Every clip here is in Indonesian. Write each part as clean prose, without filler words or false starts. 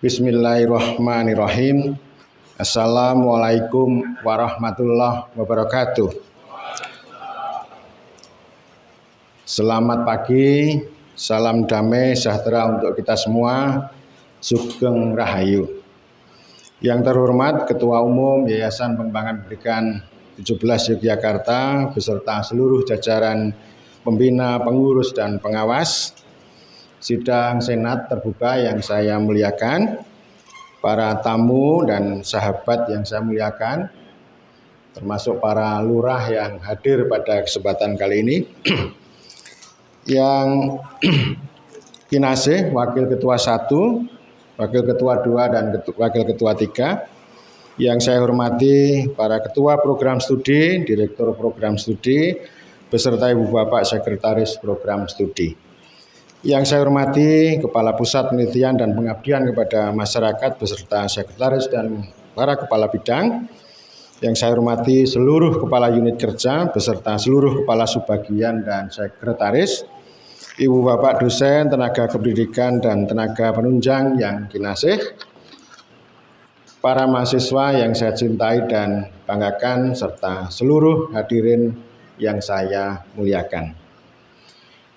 Bismillahirrahmanirrahim. Assalamualaikum warahmatullahi wabarakatuh. Selamat pagi, salam damai sejahtera untuk kita semua. Sugeng Rahayu. Yang terhormat Ketua Umum Yayasan Pengembangan Pendidikan 17 Yogyakarta beserta seluruh jajaran pembina, pengurus, dan pengawas. Sidang Senat terbuka yang saya muliakan, para tamu dan sahabat yang saya muliakan, termasuk para lurah yang hadir pada kesempatan kali ini, yang kinasih Wakil Ketua 1, Wakil Ketua 2, dan Wakil Ketua 3, yang saya hormati para Ketua Program Studi, Direktur Program Studi, beserta Ibu Bapak Sekretaris Program Studi. Yang saya hormati Kepala Pusat Penelitian dan Pengabdian kepada Masyarakat beserta Sekretaris dan para Kepala Bidang. Yang saya hormati seluruh Kepala Unit Kerja beserta seluruh Kepala Subbagian dan Sekretaris. Ibu Bapak dosen, tenaga kependidikan dan tenaga penunjang yang kinasih. Para mahasiswa yang saya cintai dan banggakan serta seluruh hadirin yang saya muliakan.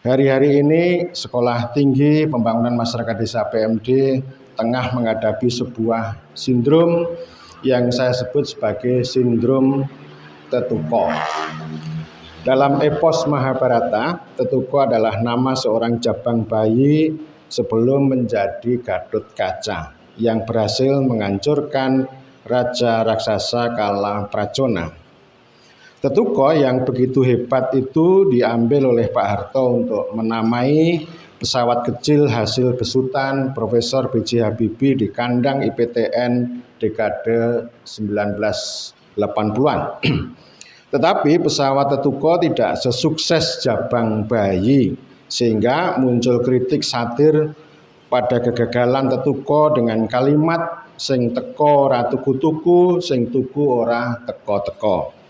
Hari-hari ini Sekolah Tinggi Pembangunan Masyarakat Desa PMD tengah menghadapi sebuah sindrom yang saya sebut sebagai sindrom Tetuko. Dalam epos Mahabharata, Tetuko adalah nama seorang jabang bayi sebelum menjadi Gatotkaca yang berhasil menghancurkan Raja Raksasa Kalaprajona. Tetuko yang begitu hebat itu diambil oleh Pak Harto untuk menamai pesawat kecil hasil besutan Profesor B.J. Habibie di kandang IPTN dekade 1980-an. Tetapi pesawat Tetuko tidak sesukses jabang bayi, sehingga muncul kritik satir pada kegagalan Tetuko dengan kalimat sing teko ora tuku-tuku, sing tuku ora teko-teko.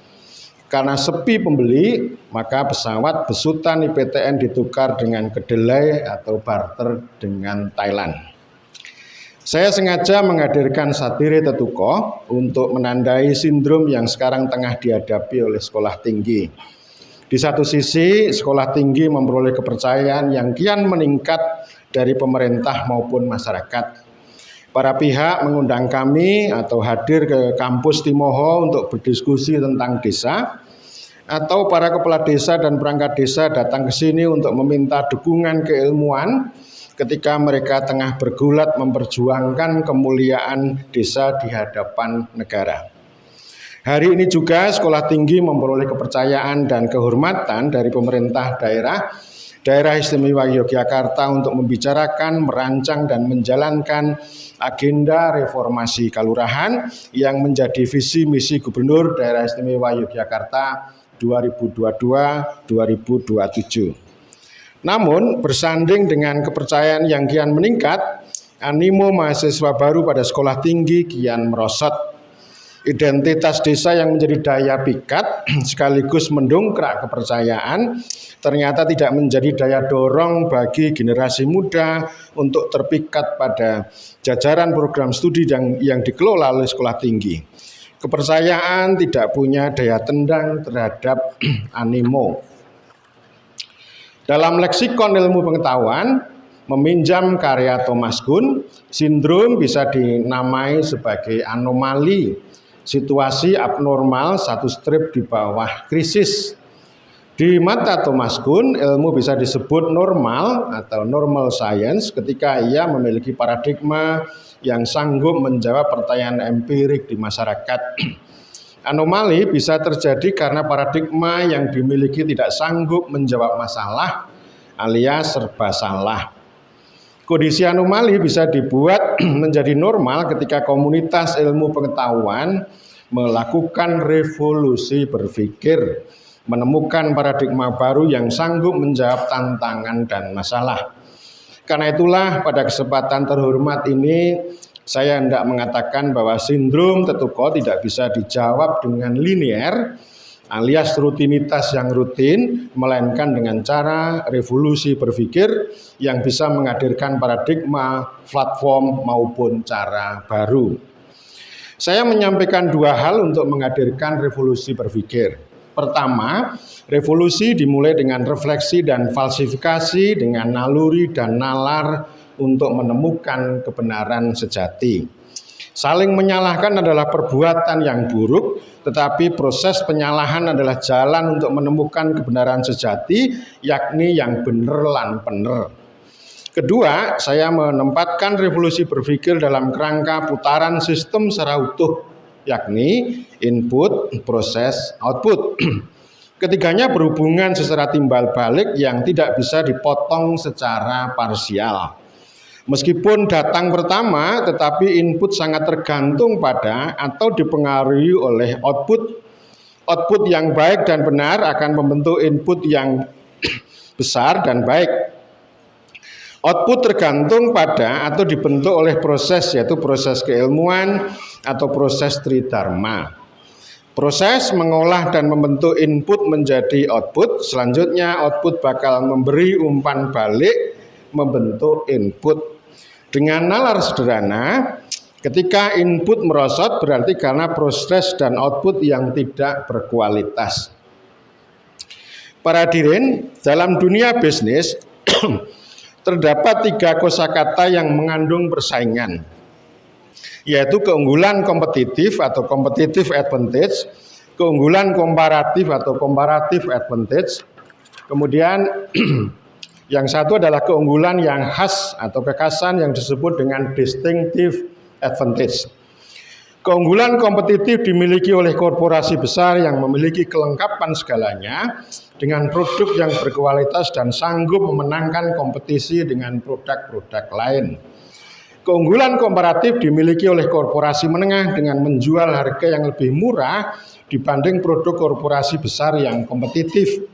Karena sepi pembeli, maka pesawat besutan IPTN ditukar dengan kedelai atau barter dengan Thailand. Saya sengaja menghadirkan satire Tetuko untuk menandai sindrom yang sekarang tengah dihadapi oleh sekolah tinggi. Di satu sisi, sekolah tinggi memperoleh kepercayaan yang kian meningkat dari pemerintah maupun masyarakat. Para pihak mengundang kami atau hadir ke kampus Timoho untuk berdiskusi tentang desa, atau para kepala desa dan perangkat desa datang ke sini untuk meminta dukungan keilmuan ketika mereka tengah bergulat memperjuangkan kemuliaan desa di hadapan negara. Hari ini juga sekolah tinggi memperoleh kepercayaan dan kehormatan dari pemerintah Daerah Istimewa Yogyakarta untuk membicarakan, merancang, dan menjalankan agenda reformasi kalurahan yang menjadi visi misi Gubernur Daerah Istimewa Yogyakarta 2022-2027. Namun, bersanding dengan kepercayaan yang kian meningkat, animo mahasiswa baru pada sekolah tinggi kian merosot. Identitas desa yang menjadi daya pikat sekaligus mendongkrak kepercayaan ternyata tidak menjadi daya dorong bagi generasi muda untuk terpikat pada jajaran program studi yang dikelola oleh sekolah tinggi. Kepercayaan tidak punya daya tendang terhadap animo. Dalam leksikon ilmu pengetahuan, meminjam karya Thomas Kuhn, sindrom bisa dinamai sebagai anomali, situasi abnormal satu strip di bawah krisis. Di mata Thomas Kuhn, ilmu bisa disebut normal atau normal science ketika ia memiliki paradigma yang sanggup menjawab pertanyaan empirik di masyarakat. Anomali bisa terjadi karena paradigma yang dimiliki tidak sanggup menjawab masalah alias serba salah. Kondisi anomali bisa dibuat menjadi normal ketika komunitas ilmu pengetahuan melakukan revolusi berpikir, menemukan paradigma baru yang sanggup menjawab tantangan dan masalah. Karena itulah pada kesempatan terhormat ini saya hendak mengatakan bahwa sindrom Tetuko tidak bisa dijawab dengan linier alias rutinitas yang rutin, melainkan dengan cara revolusi berpikir yang bisa menghadirkan paradigma, platform maupun cara baru. Saya menyampaikan dua hal untuk menghadirkan revolusi berpikir. Pertama, revolusi dimulai dengan refleksi dan falsifikasi dengan naluri dan nalar untuk menemukan kebenaran sejati. Saling menyalahkan adalah perbuatan yang buruk, tetapi proses penyalahan adalah jalan untuk menemukan kebenaran sejati, yakni yang bener lan bener. Kedua, saya menempatkan revolusi berpikir dalam kerangka putaran sistem secara utuh, yakni input, proses, output. Ketiganya berhubungan secara timbal balik yang tidak bisa dipotong secara parsial. Meskipun datang pertama, tetapi input sangat tergantung pada atau dipengaruhi oleh output. Output yang baik dan benar akan membentuk input yang besar dan baik. Output tergantung pada atau dibentuk oleh proses, yaitu proses keilmuan atau proses tridharma. Proses mengolah dan membentuk input menjadi output. Selanjutnya output bakal memberi umpan balik membentuk input. Dengan nalar sederhana, ketika input merosot berarti karena proses dan output yang tidak berkualitas. Para hadirin, dalam dunia bisnis terdapat 3 kosakata yang mengandung persaingan, yaitu keunggulan kompetitif atau competitive advantage, keunggulan komparatif atau comparative advantage, kemudian yang satu adalah keunggulan yang khas atau kekhasan yang disebut dengan distinctive advantage. Keunggulan kompetitif dimiliki oleh korporasi besar yang memiliki kelengkapan segalanya dengan produk yang berkualitas dan sanggup memenangkan kompetisi dengan produk-produk lain. Keunggulan komparatif dimiliki oleh korporasi menengah dengan menjual harga yang lebih murah dibanding produk korporasi besar yang kompetitif.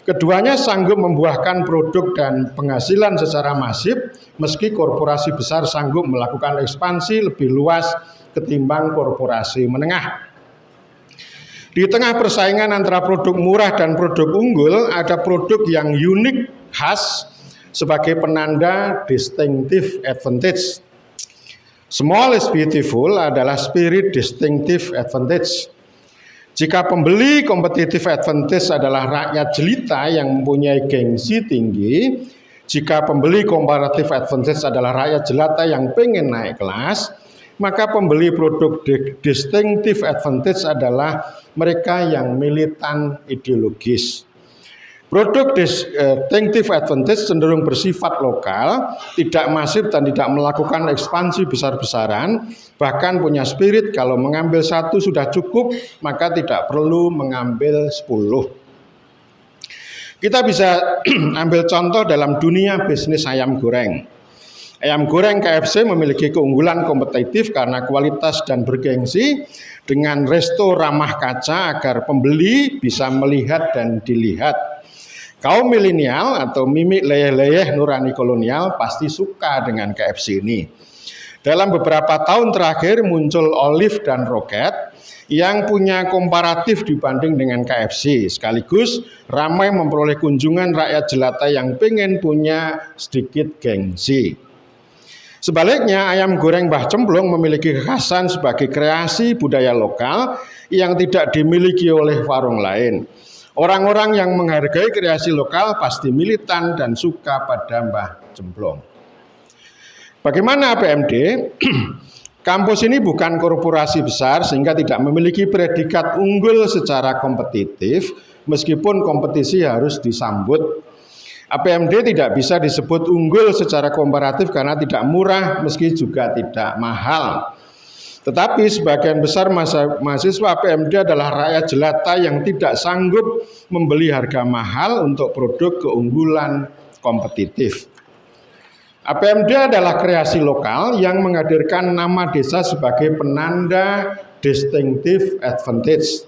Keduanya sanggup membuahkan produk dan penghasilan secara masif, meski korporasi besar sanggup melakukan ekspansi lebih luas ketimbang korporasi menengah. Di tengah persaingan antara produk murah dan produk unggul, ada produk yang unik, khas, sebagai penanda distinctive advantage. Small is beautiful adalah spirit distinctive advantage. Jika pembeli competitive advantage adalah rakyat jelita yang mempunyai gengsi tinggi, jika pembeli comparative advantage adalah rakyat jelata yang pengen naik kelas, maka pembeli produk distinctive advantage adalah mereka yang militan ideologis. Produk distinctive advantage cenderung bersifat lokal, tidak masif dan tidak melakukan ekspansi besar-besaran, bahkan punya spirit kalau mengambil 1 sudah cukup, maka tidak perlu mengambil 10. Kita bisa ambil contoh dalam dunia bisnis ayam goreng. Ayam goreng KFC memiliki keunggulan kompetitif karena kualitas dan bergengsi dengan resto ramah kaca agar pembeli bisa melihat dan dilihat. Kaum milenial atau mimik leyeh-leyeh nurani kolonial pasti suka dengan KFC ini. Dalam beberapa tahun terakhir muncul Olive dan Rocket yang punya komparatif dibanding dengan KFC, sekaligus ramai memperoleh kunjungan rakyat jelata yang pengen punya sedikit gengsi. Sebaliknya, ayam goreng Mbah Cemplung memiliki kekhasan sebagai kreasi budaya lokal yang tidak dimiliki oleh warung lain. Orang-orang yang menghargai kreasi lokal pasti militan dan suka pada Mbah Cemplung. Bagaimana APMD? Kampus ini bukan korporasi besar sehingga tidak memiliki predikat unggul secara kompetitif, meskipun kompetisi harus disambut. APMD tidak bisa disebut unggul secara komparatif karena tidak murah meski juga tidak mahal. Tetapi sebagian besar mahasiswa APMD adalah rakyat jelata yang tidak sanggup membeli harga mahal untuk produk keunggulan kompetitif. APMD adalah kreasi lokal yang menghadirkan nama desa sebagai penanda distinctive advantage.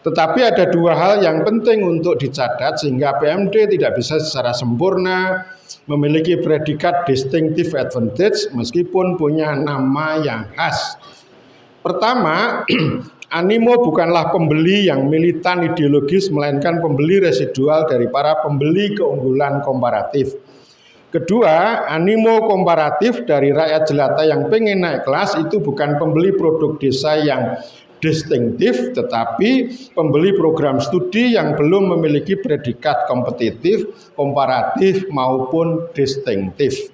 Tetapi ada 2 hal yang penting untuk dicatat sehingga APMD tidak bisa secara sempurna memiliki predikat distinctive advantage meskipun punya nama yang khas. Pertama, Animo bukanlah pembeli yang militan ideologis, melainkan pembeli residual dari para pembeli keunggulan komparatif. Kedua, animo komparatif dari rakyat jelata yang pengen naik kelas itu bukan pembeli produk desa yang distinktif, tetapi pembeli program studi yang belum memiliki predikat kompetitif, komparatif maupun distinktif.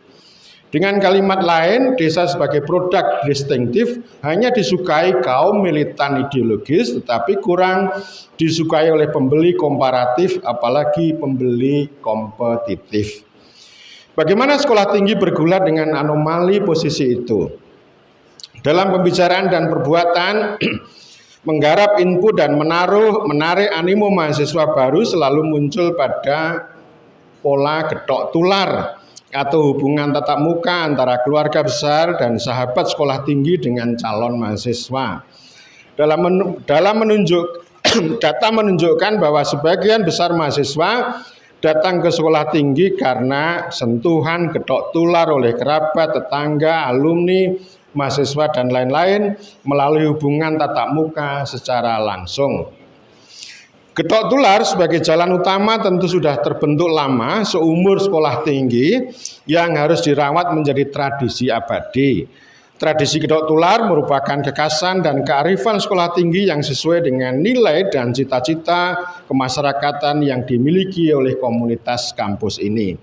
Dengan kalimat lain, desa sebagai produk distinktif hanya disukai kaum militan ideologis, tetapi kurang disukai oleh pembeli komparatif, apalagi pembeli kompetitif. Bagaimana sekolah tinggi bergulat dengan anomali posisi itu? Dalam pembicaraan dan perbuatan, menggarap input dan menarik animo mahasiswa baru selalu muncul pada pola getok tular atau hubungan tatap muka antara keluarga besar dan sahabat sekolah tinggi dengan calon mahasiswa. Data menunjukkan bahwa sebagian besar mahasiswa datang ke sekolah tinggi karena sentuhan getok tular oleh kerabat, tetangga, alumni, mahasiswa dan lain-lain melalui hubungan tatap muka secara langsung. Getok tular sebagai jalan utama tentu sudah terbentuk lama seumur sekolah tinggi yang harus dirawat menjadi tradisi abadi. Tradisi getok tular merupakan kekhasan dan kearifan sekolah tinggi yang sesuai dengan nilai dan cita-cita kemasyarakatan yang dimiliki oleh komunitas kampus ini.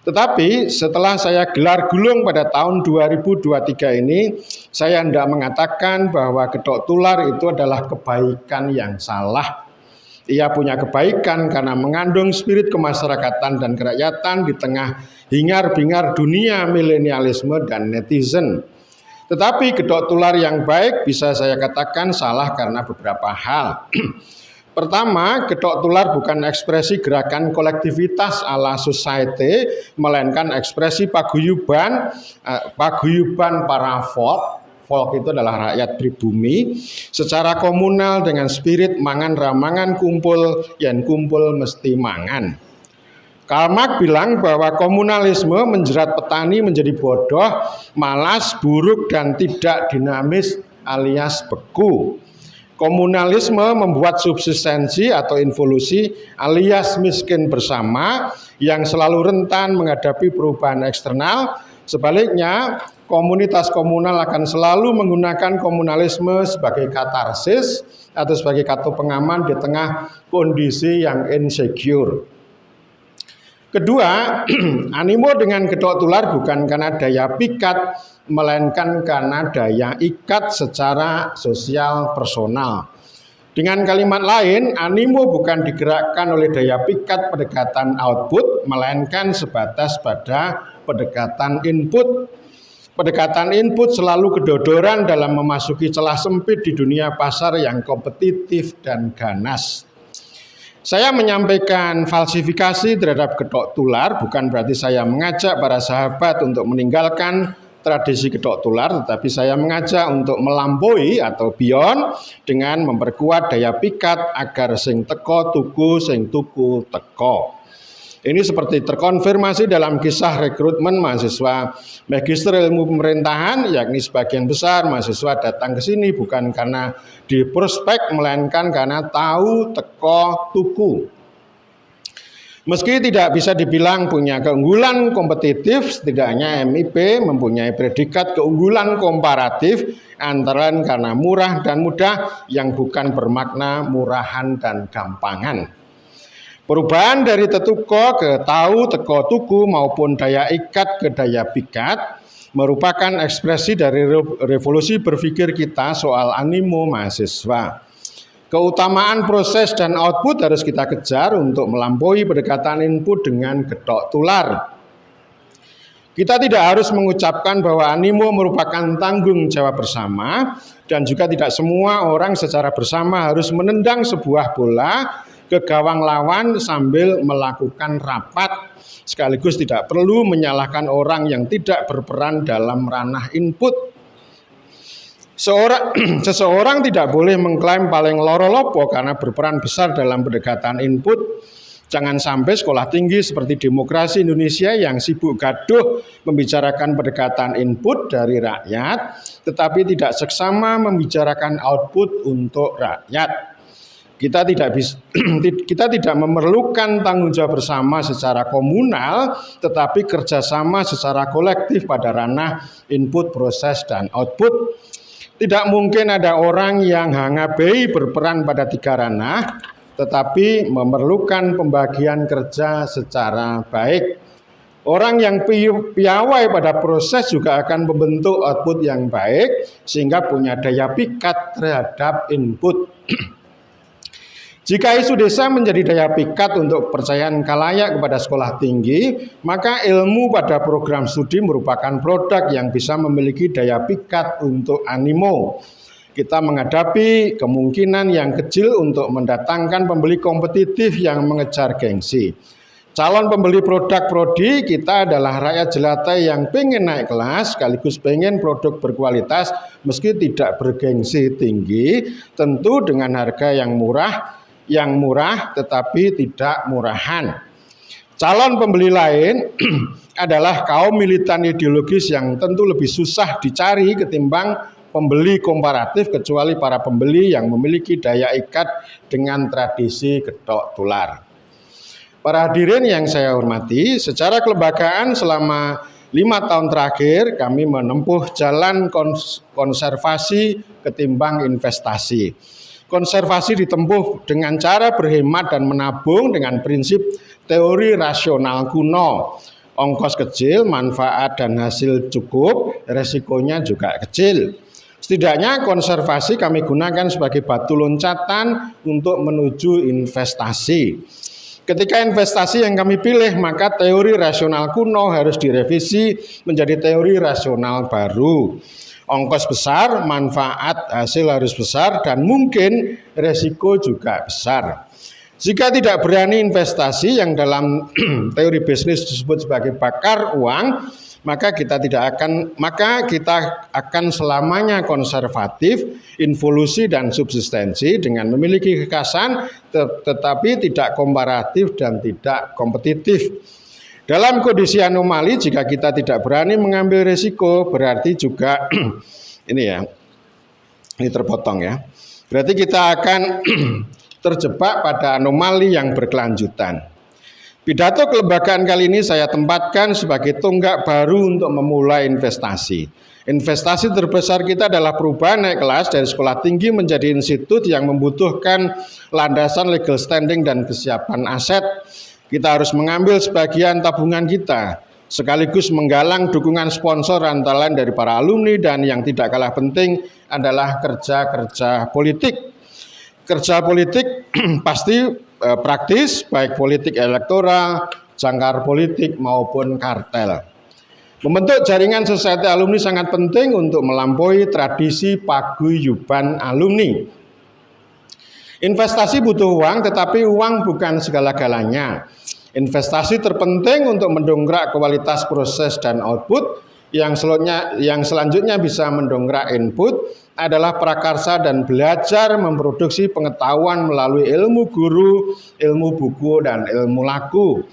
Tetapi setelah saya gelar gulung pada tahun 2023 ini, saya hendak mengatakan bahwa getok tular itu adalah kebaikan yang salah. Ia punya kebaikan karena mengandung spirit kemasyarakatan dan kerakyatan di tengah hingar-bingar dunia milenialisme dan netizen. Tetapi getok tular yang baik bisa saya katakan salah karena beberapa hal. Pertama, getok tular bukan ekspresi gerakan kolektivitas ala society, melainkan ekspresi paguyuban para folk. Folk itu adalah rakyat pribumi secara komunal dengan spirit mangan ramangan kumpul, yen kumpul mesti mangan. Karl Marx bilang bahwa komunalisme menjerat petani menjadi bodoh, malas, buruk, dan tidak dinamis alias beku. Komunalisme membuat subsistensi atau involusi alias miskin bersama yang selalu rentan menghadapi perubahan eksternal. Sebaliknya, komunitas komunal akan selalu menggunakan komunalisme sebagai katarsis atau sebagai kata pengaman di tengah kondisi yang insecure. Kedua, animo dengan getok tular bukan karena daya pikat, melainkan karena daya ikat secara sosial personal. Dengan kalimat lain, animo bukan digerakkan oleh daya pikat pendekatan output, melainkan sebatas pada pendekatan input. Pendekatan input selalu kedodoran dalam memasuki celah sempit di dunia pasar yang kompetitif dan ganas. Saya menyampaikan falsifikasi terhadap getok tular bukan berarti saya mengajak para sahabat untuk meninggalkan tradisi getok tular, tetapi saya mengajak untuk melampaui atau beyond dengan memperkuat daya pikat agar sing teko tuku, sing tuku teko. Ini seperti terkonfirmasi dalam kisah rekrutmen mahasiswa Magister Ilmu Pemerintahan, yakni sebagian besar mahasiswa datang ke sini bukan karena di prospek, melainkan karena tahu teko tuku. Meski tidak bisa dibilang punya keunggulan kompetitif, setidaknya MIP mempunyai predikat keunggulan komparatif antara lain karena murah dan mudah yang bukan bermakna murahan dan gampangan. Perubahan dari tetuko ke tahu teko tuku maupun daya ikat ke daya pikat merupakan ekspresi dari revolusi berpikir kita soal animo mahasiswa. Keutamaan proses dan output harus kita kejar untuk melampaui pendekatan input dengan getok tular. Kita tidak harus mengucapkan bahwa animo merupakan tanggung jawab bersama, dan juga tidak semua orang secara bersama harus menendang sebuah bola ke gawang lawan sambil melakukan rapat. Sekaligus tidak perlu menyalahkan orang yang tidak berperan dalam ranah input. Seseorang tidak boleh mengklaim paling loro-lopo karena berperan besar dalam pendekatan input. Jangan sampai sekolah tinggi seperti Demokrasi Indonesia yang sibuk gaduh membicarakan pendekatan input dari rakyat, tetapi tidak seksama membicarakan output untuk rakyat. Kita tidak memerlukan tanggung jawab bersama secara komunal, tetapi kerjasama secara kolektif pada ranah input, proses, dan output. Tidak mungkin ada orang yang hangabei berperan pada 3 ranah, tetapi memerlukan pembagian kerja secara baik. Orang yang piawai pada proses juga akan membentuk output yang baik sehingga punya daya pikat terhadap input. Jika isu desa menjadi daya pikat untuk kepercayaan khalayak kepada sekolah tinggi, maka ilmu pada program studi merupakan produk yang bisa memiliki daya pikat untuk animo. Kita menghadapi kemungkinan yang kecil untuk mendatangkan pembeli kompetitif yang mengejar gengsi. Calon pembeli produk prodi kita adalah rakyat jelata yang pengen naik kelas sekaligus pengen produk berkualitas meski tidak bergengsi tinggi, tentu dengan harga yang murah tetapi tidak murahan. Calon pembeli lain adalah kaum militan ideologis yang tentu lebih susah dicari ketimbang pembeli komparatif, kecuali para pembeli yang memiliki daya ikat dengan tradisi getok tular. Para hadirin yang saya hormati, secara kelembagaan selama 5 tahun terakhir kami menempuh jalan konservasi ketimbang investasi. Konservasi ditempuh dengan cara berhemat dan menabung dengan prinsip teori rasional kuno. Ongkos kecil, manfaat dan hasil cukup, resikonya juga kecil. Setidaknya konservasi kami gunakan sebagai batu loncatan untuk menuju investasi. Ketika investasi yang kami pilih, maka teori rasional kuno harus direvisi menjadi teori rasional baru. Ongkos besar, manfaat hasil harus besar, dan mungkin resiko juga besar. Jika tidak berani investasi yang dalam teori bisnis disebut sebagai bakar uang, maka kita akan selamanya konservatif, involusi dan subsistensi dengan memiliki kekasan tetapi tidak komparatif dan tidak kompetitif. Dalam kondisi anomali, jika kita tidak berani mengambil risiko, berarti juga ini terpotong ya. Berarti kita akan terjebak pada anomali yang berkelanjutan. Pidato kelembagaan kali ini saya tempatkan sebagai tonggak baru untuk memulai investasi. Investasi terbesar kita adalah perubahan naik kelas dari sekolah tinggi menjadi institut yang membutuhkan landasan legal standing dan kesiapan aset. Kita harus mengambil sebagian tabungan kita, sekaligus menggalang dukungan sponsor antara lain dari para alumni, dan yang tidak kalah penting adalah kerja-kerja politik. Kerja politik pasti praktis, baik politik elektoral, jangkar politik maupun kartel. Membentuk jaringan society alumni sangat penting untuk melampaui tradisi paguyuban alumni. Investasi butuh uang, tetapi uang bukan segala-galanya. Investasi terpenting untuk mendongkrak kualitas proses dan output. Yang selanjutnya bisa mendongkrak input adalah prakarsa dan belajar memproduksi pengetahuan melalui ilmu guru, ilmu buku, dan ilmu laku.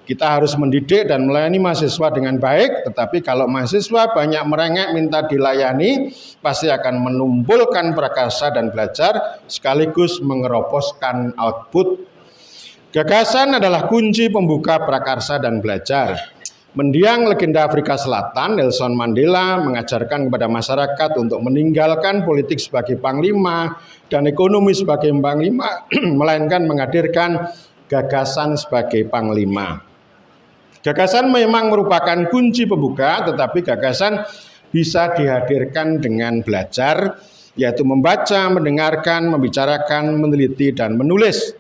Kita harus mendidik dan melayani mahasiswa dengan baik, tetapi kalau mahasiswa banyak merengek minta dilayani, pasti akan menumpulkan prakarsa dan belajar sekaligus mengeroposkan output. Gagasan adalah kunci pembuka prakarsa dan belajar. Mendiang legenda Afrika Selatan, Nelson Mandela mengajarkan kepada masyarakat untuk meninggalkan politik sebagai panglima dan ekonomi sebagai panglima, melainkan menghadirkan gagasan sebagai panglima. Gagasan memang merupakan kunci pembuka, tetapi gagasan bisa dihadirkan dengan belajar, yaitu membaca, mendengarkan, membicarakan, meneliti, dan menulis.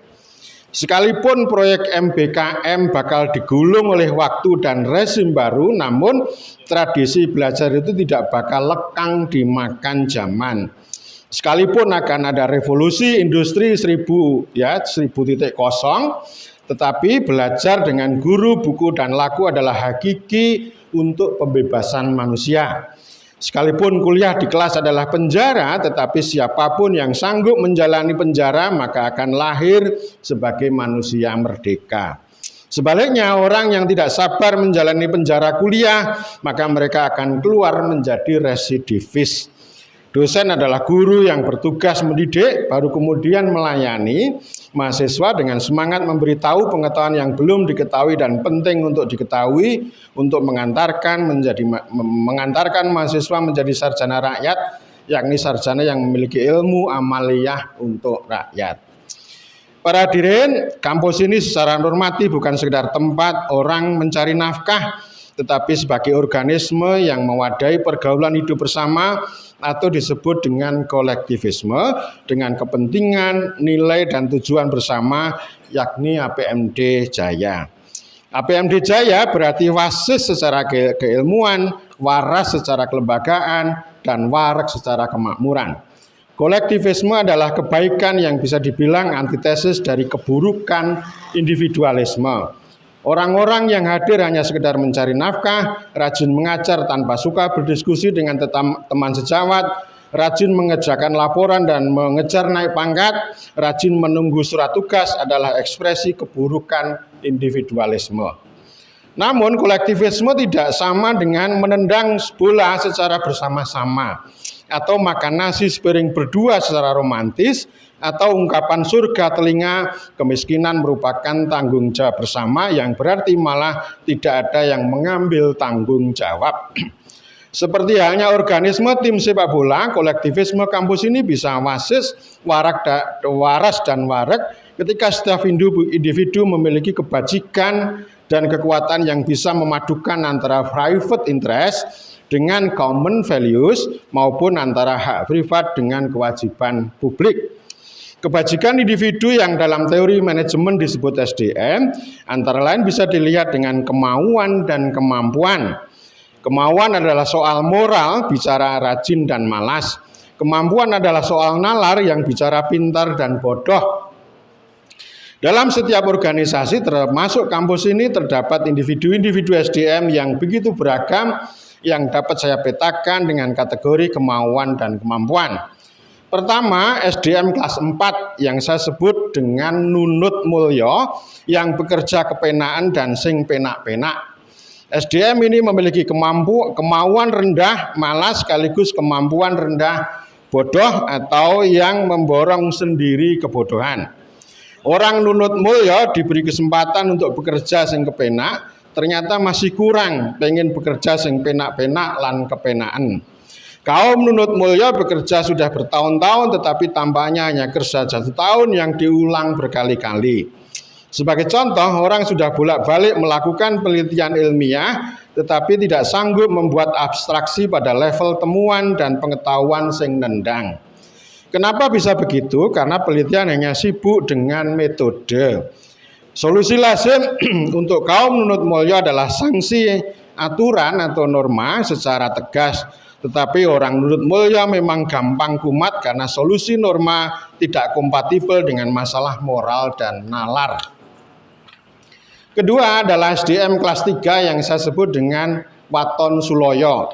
Sekalipun proyek MBKM bakal digulung oleh waktu dan rezim baru, namun tradisi belajar itu tidak bakal lekang dimakan zaman. Sekalipun akan ada revolusi industri 1000.0, tetapi belajar dengan guru, buku, dan laku adalah hakiki untuk pembebasan manusia. Sekalipun kuliah di kelas adalah penjara, tetapi siapapun yang sanggup menjalani penjara maka akan lahir sebagai manusia merdeka. Sebaliknya, orang yang tidak sabar menjalani penjara kuliah, maka mereka akan keluar menjadi residivis. Dosen adalah guru yang bertugas mendidik, baru kemudian melayani mahasiswa dengan semangat memberitahu pengetahuan yang belum diketahui dan penting untuk diketahui, untuk mengantarkan mahasiswa menjadi sarjana rakyat, yakni sarjana yang memiliki ilmu amaliyah untuk rakyat. Para hadirin, kampus ini secara normatif bukan sekedar tempat orang mencari nafkah, tetapi sebagai organisme yang mewadahi pergaulan hidup bersama atau disebut dengan kolektivisme dengan kepentingan, nilai dan tujuan bersama, yakni APMD Jaya. APMD Jaya berarti wasis secara keilmuan, waras secara kelembagaan, dan warak secara kemakmuran. Kolektivisme adalah kebaikan yang bisa dibilang antitesis dari keburukan individualisme. Orang-orang yang hadir hanya sekedar mencari nafkah, rajin mengajar tanpa suka berdiskusi dengan teman sejawat, rajin mengerjakan laporan dan mengejar naik pangkat, rajin menunggu surat tugas adalah ekspresi keburukan individualisme. Namun kolektivisme tidak sama dengan menendang bola secara bersama-sama, atau makan nasi sepiring berdua secara romantis, atau ungkapan surga telinga kemiskinan merupakan tanggung jawab bersama yang berarti malah tidak ada yang mengambil tanggung jawab. Seperti halnya organisme tim sepak bola, kolektivisme kampus ini bisa wasis, waras dan warak ketika setiap individu memiliki kebajikan dan kekuatan yang bisa memadukan antara private interest dengan common values maupun antara hak privat dengan kewajiban publik. Kebajikan individu yang dalam teori manajemen disebut SDM antara lain bisa dilihat dengan kemauan dan kemampuan. Kemauan adalah soal moral, bicara rajin dan malas. Kemampuan adalah soal nalar yang bicara pintar dan bodoh. Dalam setiap organisasi termasuk kampus ini terdapat individu-individu SDM yang begitu beragam yang dapat saya petakan dengan kategori kemauan dan kemampuan. Pertama, SDM kelas 4 yang saya sebut dengan nunut mulya yang bekerja kepenaan dan sing penak-penak. SDM ini memiliki kemauan rendah, malas sekaligus kemampuan rendah, bodoh atau yang memborong sendiri kebodohan. Orang nunut mulya diberi kesempatan untuk bekerja sing kepenak, ternyata masih kurang, pengen bekerja sing penak-penak lan kepenaan. Kaum nunut mulya bekerja sudah bertahun-tahun tetapi tampaknya hanya kerja 1 tahun yang diulang berkali-kali. Sebagai contoh, orang sudah bolak-balik melakukan penelitian ilmiah tetapi tidak sanggup membuat abstraksi pada level temuan dan pengetahuan sing nendang. Kenapa bisa begitu? Karena penelitian hanya sibuk dengan metode. Solusi lazim untuk kaum nunut mulya adalah sanksi aturan atau norma secara tegas. Tetapi orang nunut mulya memang gampang kumat karena solusi norma tidak kompatibel dengan masalah moral dan nalar. Kedua adalah SDM kelas 3 yang saya sebut dengan waton suloyo,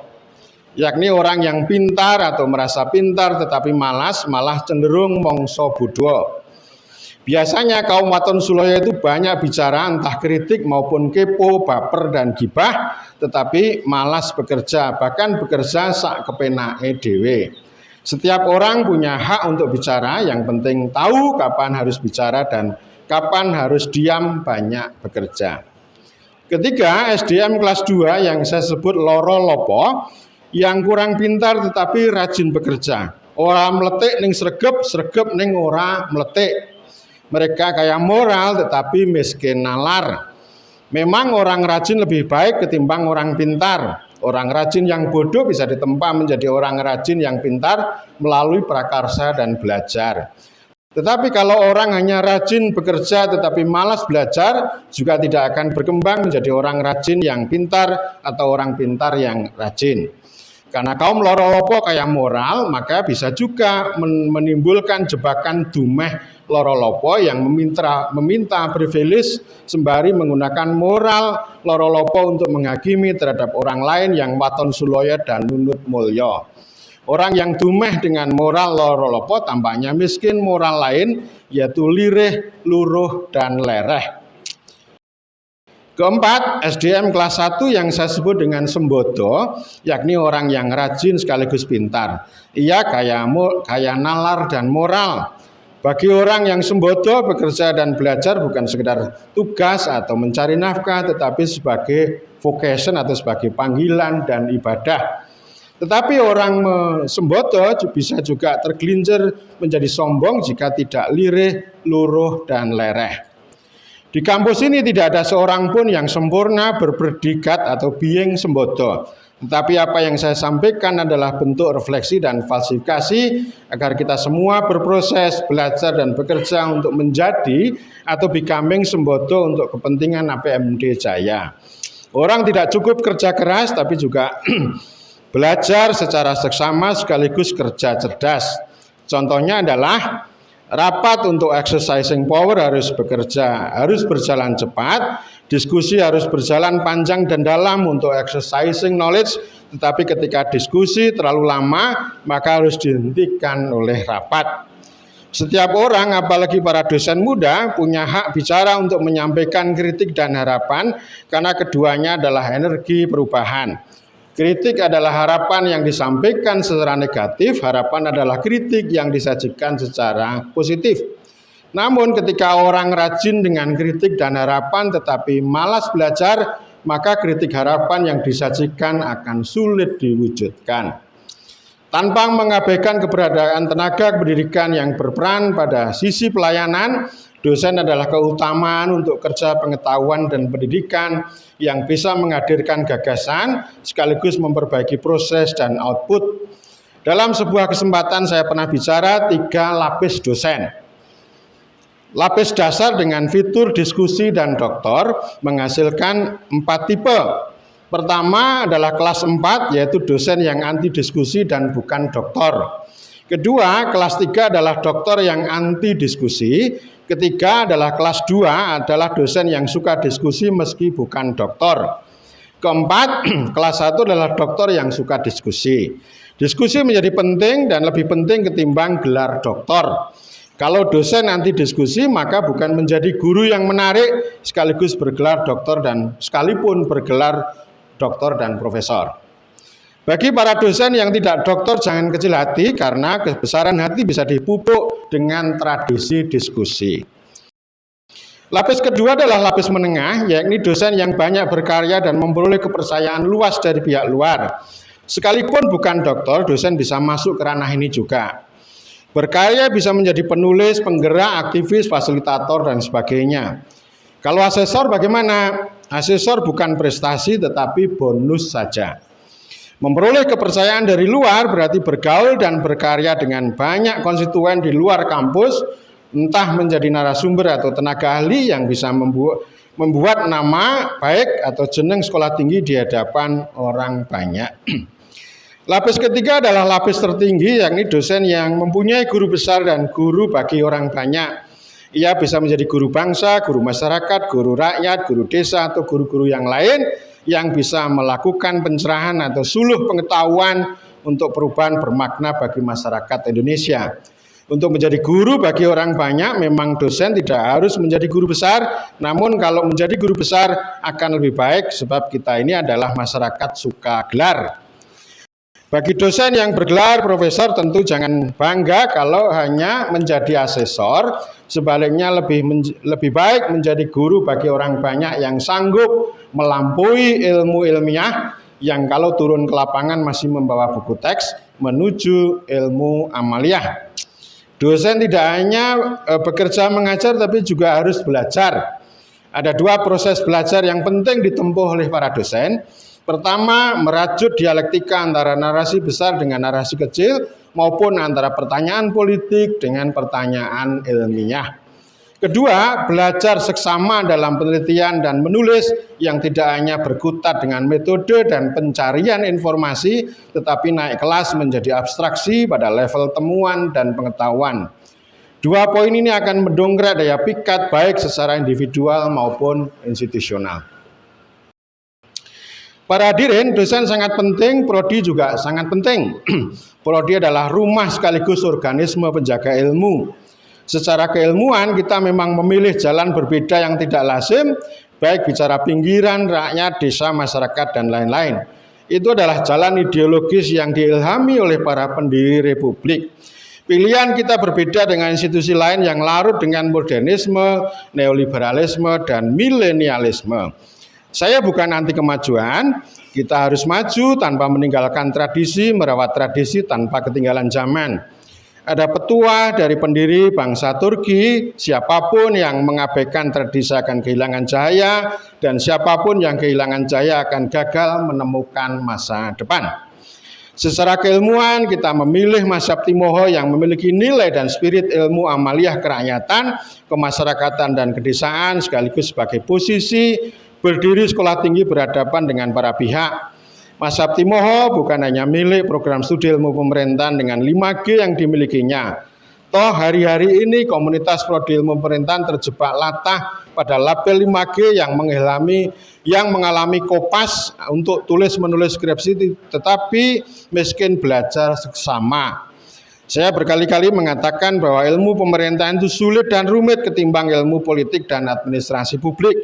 yakni orang yang pintar atau merasa pintar tetapi malas, malah cenderung mongso bodho. Biasanya kaum waton suloyo itu banyak bicara entah kritik maupun kepo, baper dan gibah, tetapi malas bekerja, bahkan bekerja sak kepenake dhewe. Setiap orang punya hak untuk bicara, yang penting tahu kapan harus bicara dan kapan harus diam, banyak bekerja. Ketiga, SDM kelas 2 yang saya sebut loro lopo, yang kurang pintar tetapi rajin bekerja. Orang meletik ning sregep, sregep ning ora meletik. Mereka kaya moral tetapi miskin nalar. Memang orang rajin lebih baik ketimbang orang pintar. Orang rajin yang bodoh bisa ditempa menjadi orang rajin yang pintar melalui prakarsa dan belajar. Tetapi kalau orang hanya rajin bekerja tetapi malas belajar, juga tidak akan berkembang menjadi orang rajin yang pintar atau orang pintar yang rajin. Karena kaum loro lopo kayak moral, maka bisa juga menimbulkan jebakan dumeh loro lopo yang meminta privilege sembari menggunakan moral loro lopo untuk menghakimi terhadap orang lain yang waton suloyo dan nunut mulya. Orang yang dumeh dengan moral loro lopo tampaknya miskin moral lain, yaitu lirih, luruh, dan lereh. Keempat, SDM kelas 1 yang saya sebut dengan sembodo, yakni orang yang rajin sekaligus pintar. Ia kaya nalar dan moral. Bagi orang yang sembodo, bekerja dan belajar bukan sekedar tugas atau mencari nafkah, tetapi sebagai vocation atau sebagai panggilan dan ibadah. Tetapi orang sembodo bisa juga tergelincir menjadi sombong jika tidak lirih, luruh, dan lereh. Di kampus ini tidak ada seorang pun yang sempurna berpredikat atau being sembodo. Tetapi apa yang saya sampaikan adalah bentuk refleksi dan falsifikasi agar kita semua berproses, belajar dan bekerja untuk menjadi atau becoming sembodo untuk kepentingan APMD Jaya. Orang tidak cukup kerja keras tapi juga belajar secara seksama sekaligus kerja cerdas. Contohnya adalah rapat untuk exercising power harus berjalan cepat, diskusi harus berjalan panjang dan dalam untuk exercising knowledge, tetapi ketika diskusi terlalu lama, maka harus dihentikan oleh rapat. Setiap orang, apalagi para dosen muda, punya hak bicara untuk menyampaikan kritik dan harapan, karena keduanya adalah energi perubahan. Kritik adalah harapan yang disampaikan secara negatif, harapan adalah kritik yang disajikan secara positif. Namun ketika orang rajin dengan kritik dan harapan tetapi malas belajar, maka kritik harapan yang disajikan akan sulit diwujudkan. Tanpa mengabaikan keberadaan tenaga pendidikan yang berperan pada sisi pelayanan, dosen adalah keutamaan untuk kerja pengetahuan dan pendidikan yang bisa menghadirkan gagasan sekaligus memperbaiki proses dan output. Dalam sebuah kesempatan saya pernah bicara 3 lapis dosen. Lapis dasar dengan fitur diskusi dan doktor menghasilkan 4 tipe. Pertama adalah kelas 4, yaitu dosen yang anti diskusi dan bukan doktor. Kedua, kelas 3 adalah doktor yang anti diskusi. Ketiga adalah kelas 2 adalah dosen yang suka diskusi meski bukan doktor. Keempat, kelas 1 adalah doktor yang suka diskusi. Diskusi menjadi penting dan lebih penting ketimbang gelar doktor. Kalau dosen anti diskusi maka bukan menjadi guru yang menarik sekaligus bergelar doktor dan sekalipun bergelar doktor dan profesor. Bagi para dosen yang tidak doktor jangan kecil hati karena kebesaran hati bisa dipupuk dengan tradisi diskusi. Lapis kedua adalah lapis menengah, yakni dosen yang banyak berkarya dan memperoleh kepercayaan luas dari pihak luar. Sekalipun bukan doktor, dosen bisa masuk ke ranah ini juga. Berkarya bisa menjadi penulis, penggerak, aktivis, fasilitator, dan sebagainya. Kalau asesor bagaimana? Asesor bukan prestasi tetapi bonus saja. Memperoleh kepercayaan dari luar berarti bergaul dan berkarya dengan banyak konstituen di luar kampus, entah menjadi narasumber atau tenaga ahli yang bisa membuat nama baik atau jeneng sekolah tinggi di hadapan orang banyak. Lapis ketiga adalah lapis tertinggi, yakni dosen yang mempunyai guru besar dan guru bagi orang banyak. Ia bisa menjadi guru bangsa, guru masyarakat, guru rakyat, guru desa, atau guru-guru yang lain yang bisa melakukan pencerahan atau suluh pengetahuan untuk perubahan bermakna bagi masyarakat Indonesia. Untuk menjadi guru bagi orang banyak, memang dosen tidak harus menjadi guru besar, namun kalau menjadi guru besar akan lebih baik sebab kita ini adalah masyarakat suka gelar. Bagi dosen yang bergelar profesor tentu jangan bangga kalau hanya menjadi asesor, sebaliknya lebih baik menjadi guru bagi orang banyak yang sanggup melampaui ilmu ilmiah yang kalau turun ke lapangan masih membawa buku teks menuju ilmu amaliyah. Dosen tidak hanya bekerja mengajar tapi juga harus belajar. Ada 2 proses belajar yang penting ditempuh oleh para dosen. Pertama, merajut dialektika antara narasi besar dengan narasi kecil maupun antara pertanyaan politik dengan pertanyaan ilmiah. Kedua, belajar seksama dalam penelitian dan menulis yang tidak hanya berkutat dengan metode dan pencarian informasi, tetapi naik kelas menjadi abstraksi pada level temuan dan pengetahuan. Dua poin ini akan mendongkrak daya pikat baik secara individual maupun institusional. Para hadirin, dosen sangat penting, prodi juga sangat penting. Prodi adalah rumah sekaligus organisme penjaga ilmu. Secara keilmuan kita memang memilih jalan berbeda yang tidak lazim, baik bicara pinggiran, rakyat, desa, masyarakat, dan lain-lain. Itu adalah jalan ideologis yang diilhami oleh para pendiri republik. Pilihan kita berbeda dengan institusi lain yang larut dengan modernisme, neoliberalisme, dan milenialisme. Saya bukan anti kemajuan, kita harus maju tanpa meninggalkan tradisi, merawat tradisi tanpa ketinggalan zaman. Ada petua dari pendiri bangsa Turki, siapapun yang mengabaikan tradisi akan kehilangan cahaya, dan siapapun yang kehilangan cahaya akan gagal menemukan masa depan. Secara keilmuan kita memilih mazhab Timoho yang memiliki nilai dan spirit ilmu amaliyah kerakyatan, kemasyarakatan, dan kedesaan sekaligus sebagai posisi berdiri sekolah tinggi berhadapan dengan para pihak. Mazhab Timoho bukan hanya milik program studi ilmu pemerintahan dengan 5G yang dimilikinya. Toh hari-hari ini komunitas prodi ilmu pemerintahan terjebak latah pada label 5G yang mengalami kopas untuk tulis-menulis skripsi tetapi miskin belajar seksama. Saya berkali-kali mengatakan bahwa ilmu pemerintahan itu sulit dan rumit ketimbang ilmu politik dan administrasi publik.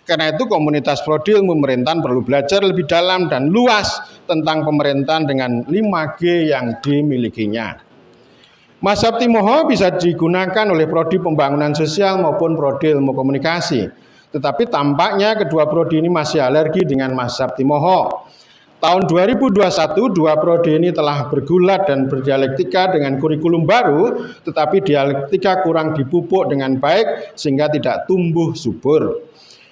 Karena itu komunitas prodi ilmu pemerintahan perlu belajar lebih dalam dan luas tentang pemerintahan dengan 5G yang dimilikinya. Mazhab Timoho bisa digunakan oleh prodi pembangunan sosial maupun prodi ilmu komunikasi. Tetapi tampaknya kedua prodi ini masih alergi dengan mazhab Timoho. Tahun 2021, dua prodi ini telah bergulat dan berdialektika dengan kurikulum baru, tetapi dialektika kurang dipupuk dengan baik sehingga tidak tumbuh subur.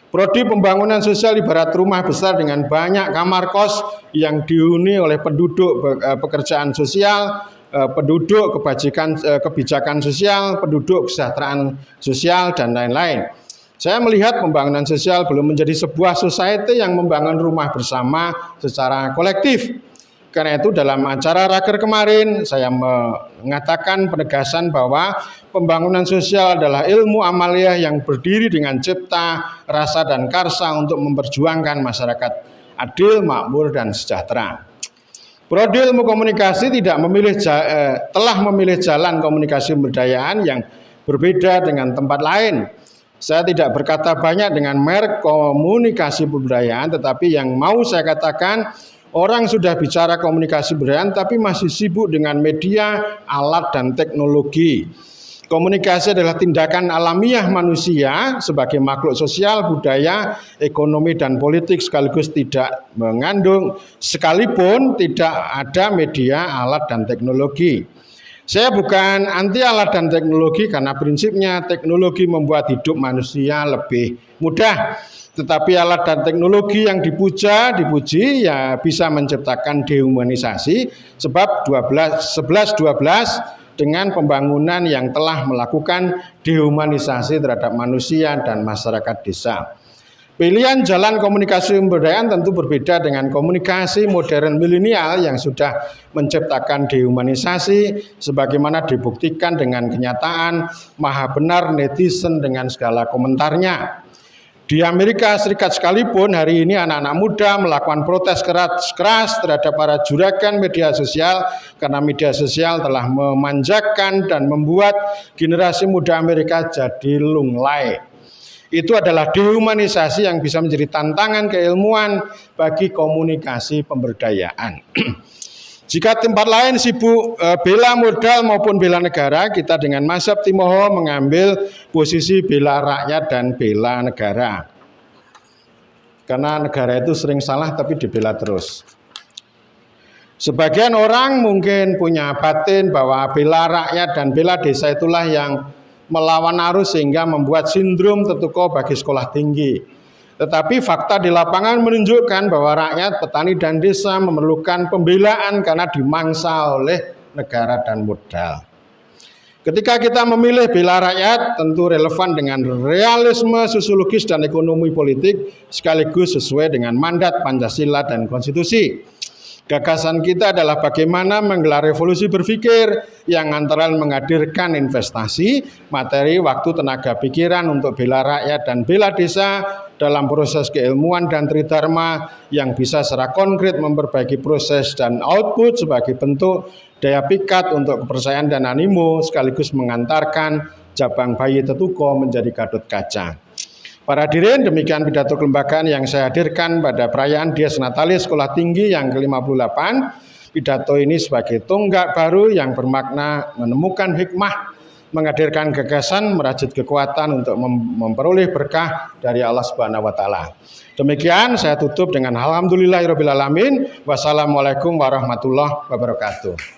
Prodi pembangunan sosial ibarat rumah besar dengan banyak kamar kos yang dihuni oleh penduduk pekerjaan sosial, penduduk kebijakan sosial, penduduk kesejahteraan sosial, dan lain-lain. Saya melihat pembangunan sosial belum menjadi sebuah society yang membangun rumah bersama secara kolektif. Karena itu dalam acara raker kemarin saya mengatakan penegasan bahwa pembangunan sosial adalah ilmu amaliyah yang berdiri dengan cipta, rasa, dan karsa untuk memperjuangkan masyarakat adil, makmur, dan sejahtera. Prodi ilmu komunikasi telah memilih jalan komunikasi pemberdayaan yang berbeda dengan tempat lain. Saya tidak berkata banyak dengan merek komunikasi pemberdayaan, tetapi yang mau saya katakan, orang sudah bicara komunikasi pemberdayaan, tapi masih sibuk dengan media, alat, dan teknologi. Komunikasi adalah tindakan alamiah manusia sebagai makhluk sosial, budaya, ekonomi, dan politik sekaligus tidak mengandung, sekalipun tidak ada media, alat, dan teknologi. Saya bukan anti alat dan teknologi karena prinsipnya teknologi membuat hidup manusia lebih mudah. Tetapi alat dan teknologi yang dipuji ya bisa menciptakan dehumanisasi sebab 11-12 dengan pembangunan yang telah melakukan dehumanisasi terhadap manusia dan masyarakat desa. Pilihan jalan komunikasi pemberdayaan tentu berbeda dengan komunikasi modern milenial yang sudah menciptakan dehumanisasi sebagaimana dibuktikan dengan kenyataan maha benar netizen dengan segala komentarnya. Di Amerika Serikat sekalipun hari ini anak-anak muda melakukan protes keras terhadap para juragan media sosial karena media sosial telah memanjakan dan membuat generasi muda Amerika jadi lunglai. Itu adalah dehumanisasi yang bisa menjadi tantangan keilmuan bagi komunikasi pemberdayaan. Jika tempat lain sibuk bela modal maupun bela negara, kita dengan mazhab Timoho mengambil posisi bela rakyat dan bela negara. Karena negara itu sering salah tapi dibela terus. Sebagian orang mungkin punya batin bahwa bela rakyat dan bela desa itulah yang melawan arus sehingga membuat sindrom tertutup bagi sekolah tinggi. Tetapi fakta di lapangan menunjukkan bahwa rakyat, petani, dan desa memerlukan pembelaan karena dimangsa oleh negara dan modal. Ketika kita memilih bela rakyat, tentu relevan dengan realisme sosiologis dan ekonomi politik sekaligus sesuai dengan mandat Pancasila dan konstitusi. Gagasan kita adalah bagaimana menggelar revolusi berpikir yang antara lain menghadirkan investasi, materi, waktu, tenaga pikiran untuk bela rakyat dan bela desa dalam proses keilmuan dan tridharma yang bisa secara konkret memperbaiki proses dan output sebagai bentuk daya pikat untuk kepercayaan dan animo sekaligus mengantarkan Jabang Bayi Tetuko menjadi Gatot Kaca. Para hadirin, demikian pidato kelembagaan yang saya hadirkan pada perayaan Dies Natalis Sekolah Tinggi yang ke-58. Pidato ini sebagai tonggak baru yang bermakna menemukan hikmah, menghadirkan gagasan, merajut kekuatan untuk memperoleh berkah dari Allah Subhanahu wa taala. Demikian saya tutup dengan alhamdulillahirabbil alamin. Wassalamualaikum warahmatullahi wabarakatuh.